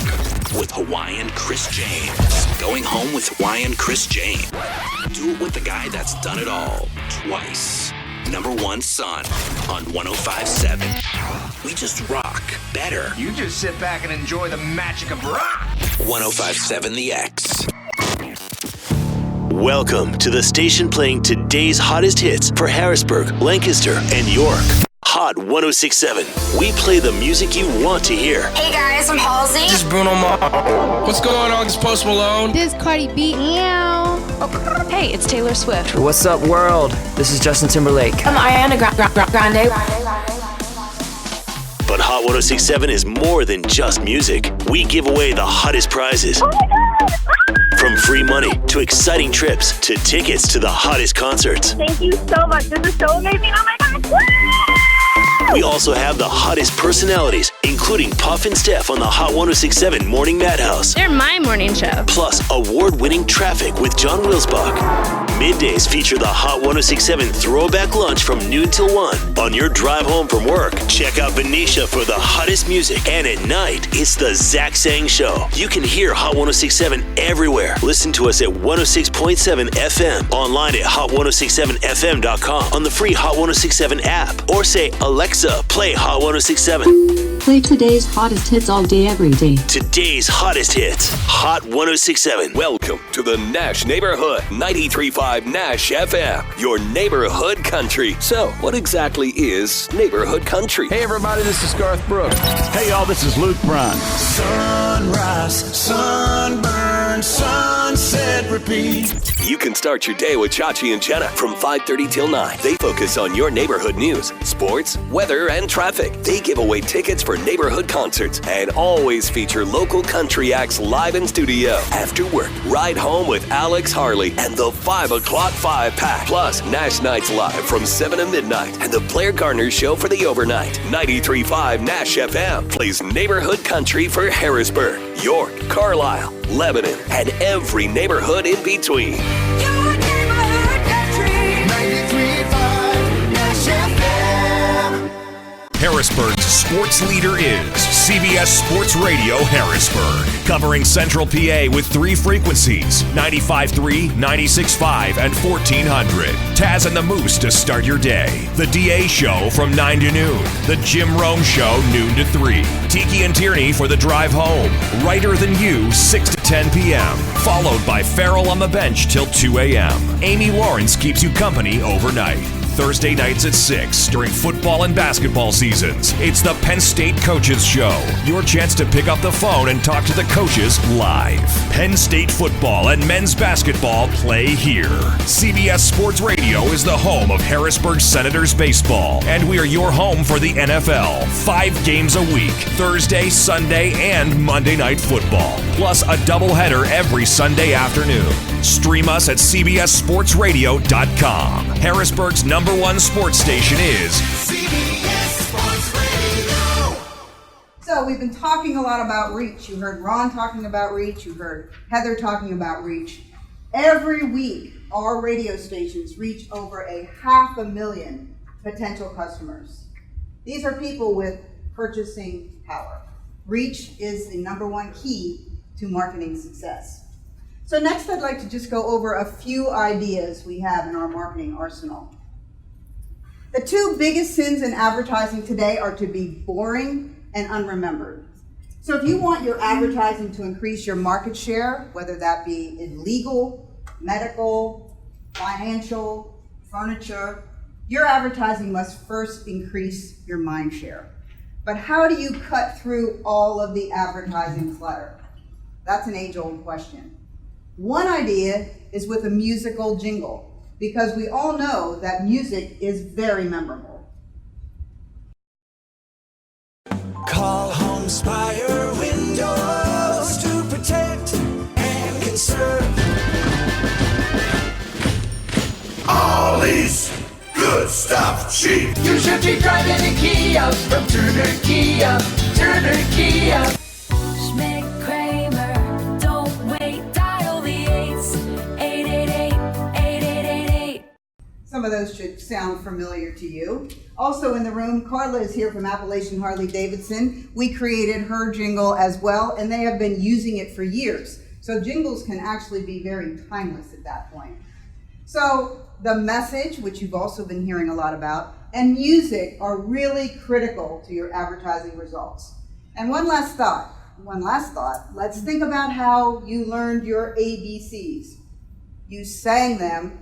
with Hawaiian Chris James. Going home with Hawaiian Chris James. Do it with the guy that's done it all twice. Number 1 Son on 105.7. We just rock better. You just sit back and enjoy the magic of rock. 105.7 The X. Welcome to the station playing today's hottest hits for Harrisburg, Lancaster, and York. Hot 106.7. We play the music you want to hear. Hey guys, I'm Halsey. This is Bruno Mars. What's going on? This is Post Malone. This is Cardi B. Hey, it's Taylor Swift. What's up, world? This is Justin Timberlake. I'm Ariana Grande. But Hot 106.7 is more than just music. We give away the hottest prizes. Oh my God. From free money to exciting trips to tickets to the hottest concerts. Thank you so much. This is so amazing. Oh my God. Woo! We also have the hottest personalities, including Puff and Steph on the Hot 106.7 Morning Madhouse. They're my morning show. Plus, award-winning traffic with John Wilsbach. Middays feature the Hot 106.7 Throwback Lunch from noon till 1. On your drive home from work, check out Venetia for the hottest music. And at night, it's the Zach Sang Show. You can hear Hot 106.7 everywhere. Listen to us at 106.7 FM, online at hot1067fm.com, on the free Hot 106.7 app, or say, Alexa, play Hot 106.7. Play today's hottest hits all day, every day. Today's hottest hits. Hot 106.7. Welcome to the Nash Neighborhood. 93.5 Nash FM. Your neighborhood country. So, what exactly is neighborhood country? Hey everybody, this is Garth Brooks. Hey y'all, this is Luke Bryan. Sunrise, sunburn, sunset, repeat. You can start your day with Chachi and Jenna from 5:30 till 9. They focus on your neighborhood news, sports, weather, and traffic. They give away tickets for neighborhood concerts and always feature local country acts live in studio. After work, ride home with Alex Harley and the 5 o'clock 5-pack. Plus, Nash Nights Live from 7 to midnight and the Blair Gardner Show for the overnight. 93.5 Nash FM plays neighborhood country for Harrisburg, York, Carlisle, Lebanon, and every neighborhood in between. Harrisburg's sports leader is CBS Sports Radio Harrisburg, covering Central PA with 3 frequencies, 95.3, 96.5, and 1400. Taz and the Moose to start your day. The DA Show from 9 to noon. The Jim Rome Show noon to 3. Tiki and Tierney for the drive home. Writer Than You 6 to 10 p.m. Followed by Farrell on the Bench till 2 a.m. Amy Lawrence keeps you company overnight. Thursday nights at 6 during football and basketball seasons. It's the Penn State Coaches Show. Your chance to pick up the phone and talk to the coaches live. Penn State football and men's basketball play here. CBS Sports Radio is the home of Harrisburg Senators baseball, and we are your home for the NFL. 5 games a week, Thursday, Sunday, and Monday Night Football. Plus a doubleheader every Sunday afternoon. Stream us at cbssportsradio.com. Harrisburg's #1 sports station is CBS Sports Radio. So we've been talking a lot about reach. You heard Ron talking about reach. You heard Heather talking about reach. Every week, our radio stations reach over 500,000 potential customers. These are people with purchasing power. Reach is the #1 key to marketing success. So next, I'd like to just go over a few ideas we have in our marketing arsenal. The 2 biggest sins in advertising today are to be boring and unremembered. So if you want your advertising to increase your market share, whether that be in legal, medical, financial, furniture, your advertising must first increase your mind share. But how do you cut through all of the advertising clutter? That's an age-old question. One idea is with a musical jingle, because we all know that music is very memorable. Call Homespire Windows to protect and conserve. Ollie's good stuff cheap. You should be driving a Kia from Turner Kia. Turner Kia. Schmidt Kramer, don't wait, dial the 8s, 888-8888. Some of those should sound familiar to you. Also in the room, Carla is here from Appalachian Harley Davidson. We created her jingle as well, and they have been using it for years. So jingles can actually be very timeless at that point. So the message, which you've also been hearing a lot about, and music are really critical to your advertising results. And one last thought. Let's think about how you learned your ABCs. You sang them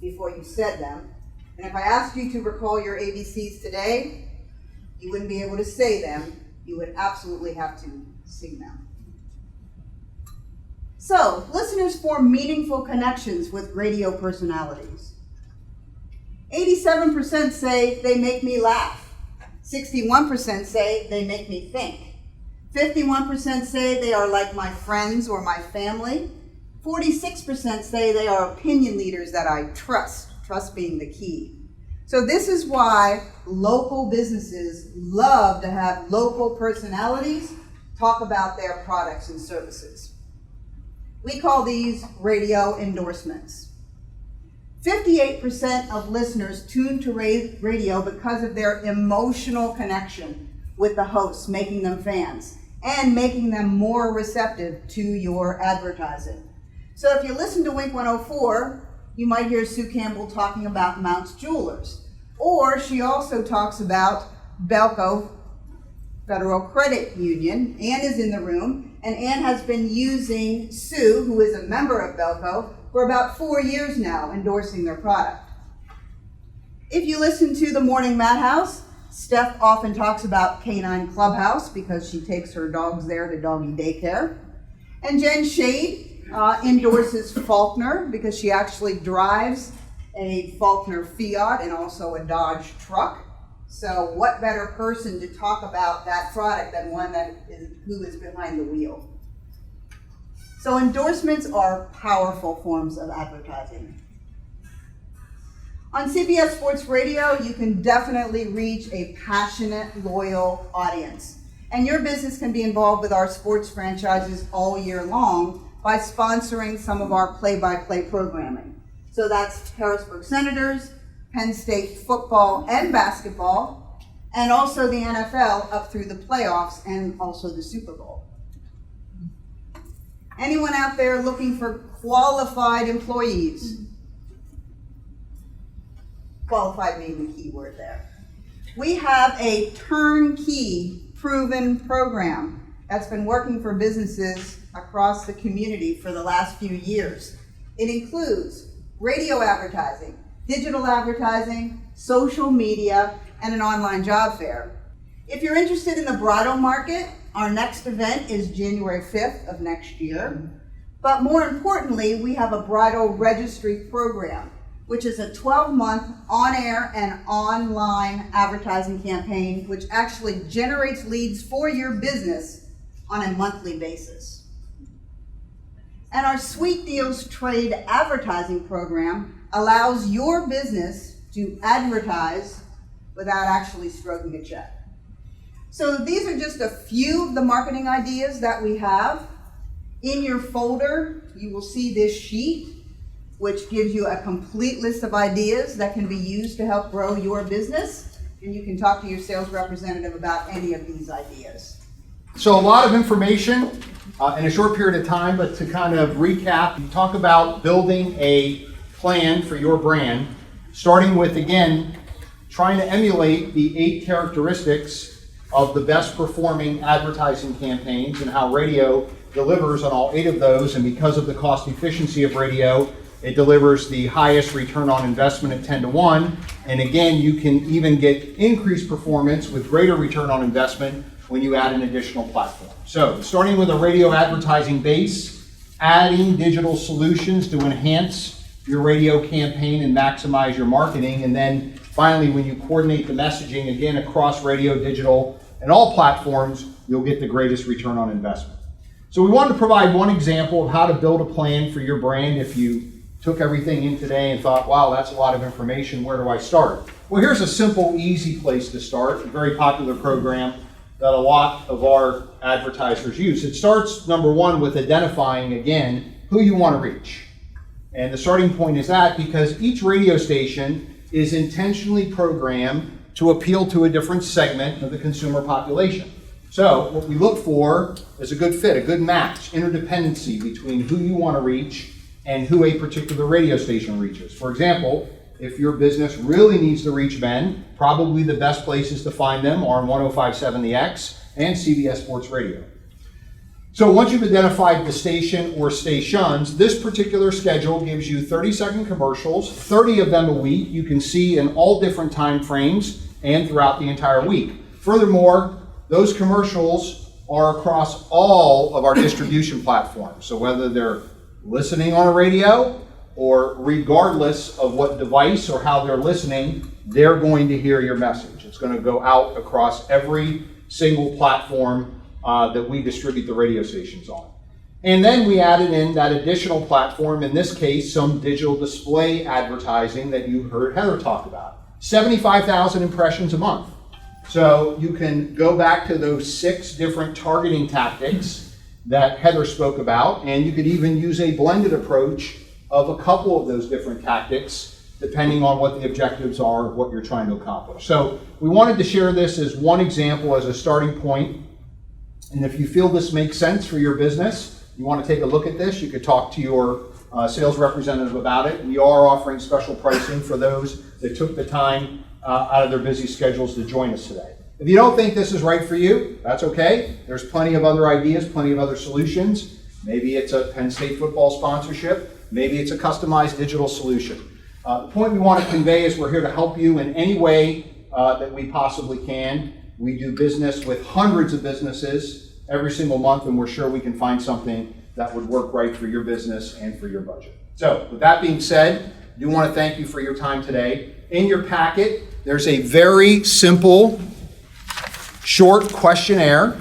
before you said them. And if I asked you to recall your ABCs today, you wouldn't be able to say them. You would absolutely have to sing them. So, listeners form meaningful connections with radio personalities. 87% say they make me laugh. 61% say they make me think. 51% say they are like my friends or my family. 46% say they are opinion leaders that I trust, trust being the key. So this is why local businesses love to have local personalities talk about their products and services. We call these radio endorsements. 58% of listeners tune to radio because of their emotional connection with the hosts, making them fans and making them more receptive to your advertising. So if you listen to Wink 104, you might hear Sue Campbell talking about Mount's Jewelers, or she also talks about Belco Federal Credit Union. Ann is in the room, and Ann has been using Sue, who is a member of Belco, for about 4 years now, endorsing their product. If you listen to the Morning Madhouse, Steph often talks about Canine Clubhouse because she takes her dogs there to doggy daycare. And Jen Shade endorses Faulkner because she actually drives a Faulkner Fiat and also a Dodge truck. So what better person to talk about that product than one who is behind the wheel? So endorsements are powerful forms of advertising. On CBS Sports Radio, you can definitely reach a passionate, loyal audience. And your business can be involved with our sports franchises all year long by sponsoring some of our play-by-play programming. So that's Harrisburg Senators, Penn State football and basketball, and also the NFL up through the playoffs and also the Super Bowl. Anyone out there looking for qualified employees? Qualified being the key word there. We have a turnkey proven program that's been working for businesses across the community for the last few years. It includes radio advertising, digital advertising, social media, and an online job fair. If you're interested in the bridal market, our next event is January 5th of next year. But more importantly, we have a bridal registry program, which is a 12-month on-air and online advertising campaign, which actually generates leads for your business on a monthly basis. And our Sweet Deals Trade advertising program allows your business to advertise without actually stroking a check. So these are just a few of the marketing ideas that we have. In your folder, you will see this sheet, which gives you a complete list of ideas that can be used to help grow your business. And you can talk to your sales representative about any of these ideas. So a lot of information in a short period of time, but to kind of recap, you talk about building a plan for your brand, starting with, again, trying to emulate the 8 characteristics of the best performing advertising campaigns and how radio delivers on all 8 of those. And because of the cost efficiency of radio, it delivers the highest return on investment at 10 to 1. And again, you can even get increased performance with greater return on investment when you add an additional platform. So starting with a radio advertising base, adding digital solutions to enhance your radio campaign and maximize your marketing. And then finally, when you coordinate the messaging, again, across radio, digital, and all platforms, you'll get the greatest return on investment. So we wanted to provide one example of how to build a plan for your brand if you took everything in today and thought, wow, that's a lot of information, where do I start? Well, here's a simple, easy place to start, a very popular program that a lot of our advertisers use. It starts, number one, with identifying, again, who you want to reach. And the starting point is that because each radio station is intentionally programmed to appeal to a different segment of the consumer population. So what we look for is a good fit, a good match, interdependency between who you want to reach and who a particular radio station reaches. For example, if your business really needs to reach men, probably the best places to find them are on 105.7 The X and CBS Sports Radio. So once you've identified the station or stations, this particular schedule gives you 30-second commercials, 30 of them a week. You can see in all different time frames and throughout the entire week. Furthermore, those commercials are across all of our distribution platforms. So whether they're listening on a radio or regardless of what device or how they're listening, they're going to hear your message. It's going to go out across every single platform that we distribute the radio stations on. And then we added in that additional platform, in this case, some digital display advertising that you heard Heather talk about. 75,000 impressions a month. So you can go back to those 6 different targeting tactics that Heather spoke about, and you could even use a blended approach of a couple of those different tactics, depending on what the objectives are of what you're trying to accomplish. So we wanted to share this as one example, as a starting point. And if you feel this makes sense for your business, you want to take a look at this, you could talk to your sales representative about it. We are offering special pricing for those that took the time out of their busy schedules to join us today. If you don't think this is right for you, that's okay. There's plenty of other ideas, plenty of other solutions. Maybe it's a Penn State football sponsorship. Maybe it's a customized digital solution. The point we want to convey is we're here to help you in any way that we possibly can. We do business with hundreds of businesses every single month, and we're sure we can find something that would work right for your business and for your budget. So with that being said, I do want to thank you for your time today. In your packet, there's a very simple, short questionnaire.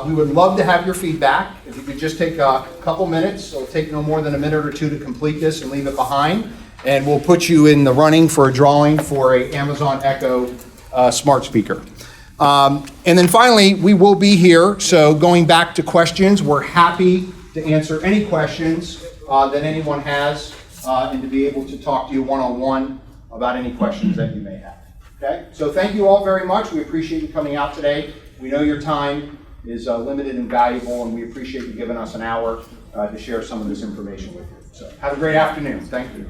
We would love to have your feedback. If you could just take a couple minutes, it'll take no more than a minute or two to complete this and leave it behind. And we'll put you in the running for a drawing for a Amazon Echo smart speaker. And then finally, we will be here. So going back to questions, we're happy to answer any questions that anyone has and to be able to talk to you one-on-one about any questions that you may have. Okay? So thank you all very much. We appreciate you coming out today. We know your time is limited and valuable, and we appreciate you giving us an hour to share some of this information with you. So have a great afternoon. Thank you.